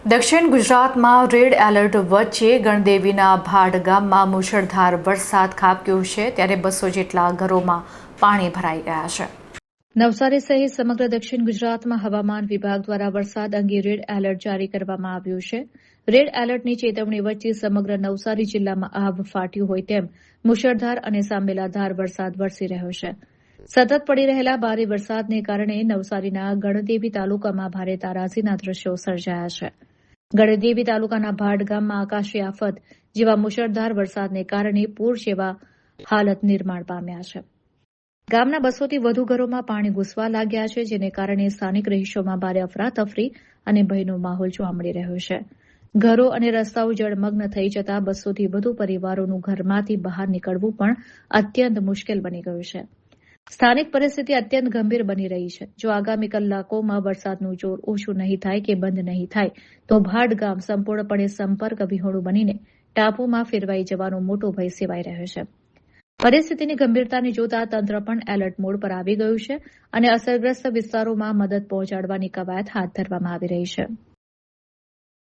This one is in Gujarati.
દક્ષિણ ગુજરાતમાં રેડ એલર્ટ વચ્ચે ગણદેવીના ભાડ ગામમાં મુશળધાર વરસાદ ખાબક્યો છે, ત્યારે 200 જેટલા ઘરોમાં પાણી ભરાઈ ગયા છે. નવસારી સહિત સમગ્ર દક્ષિણ ગુજરાતમાં હવામાન વિભાગ દ્વારા વરસાદ અંગે રેડ એલર્ટ જારી કરવામાં આવ્યું છે. રેડ એલર્ટની ચેતવણી વચ્ચે સમગ્ર નવસારી જિલ્લામાં આભ ફાટ્યું હોય તેમ મુશળધાર અને સાંબેલાધાર વરસાદ વરસી રહ્યો છે. સતત પડી રહેલા ભારે વરસાદને કારણે નવસારીના ગણદેવી તાલુકામાં ભારે તારાજીના દ્રશ્યો સર્જાયા છે. ગણદેવી તાલુકાના ભાડ ગામમાં આકાશી આફત જેવા મુશળધાર વરસાદને કારણે પૂર જેવા હાલત નિર્માણ પામ્યા છે. ગામના 200થી વધુ ઘરોમાં પાણી ઘૂસવા લાગ્યા છે, જેને કારણે સ્થાનિક રહીશોમાં ભારે અફરાતફરી અને ભયનો માહોલ જોવા મળી રહ્યો છે. ઘરો અને રસ્તાઓ જળમગ્ન થઈ જતા 200થી વધુ પરિવારોનું ઘરમાંથી બહાર નીકળવું પણ અત્યંત મુશ્કેલ બની ગયું છે. સ્થાનિક પરિસ્થિતિ અત્યંત ગંભીર બની રહી છે. જો આગામી કલાકોમાં વરસાદનું જોર ઓછું નહીં થાય કે બંધ નહીં થાય તો ભાડ ગામ સંપૂર્ણપણે સંપર્ક વિહોણું બનીને ટાપુમાં ફેરવાઈ જવાનો મોટો ભય સેવાઈ રહ્યો છે. પરિસ્થિતિની ગંભીરતાને જોતા તંત્ર પણ એલર્ટ મોડ પર આવી ગયું છે અને અસરગ્રસ્ત વિસ્તારોમાં મદદ પહોંચાડવાની કવાયત હાથ ધરવામાં આવી રહી છે.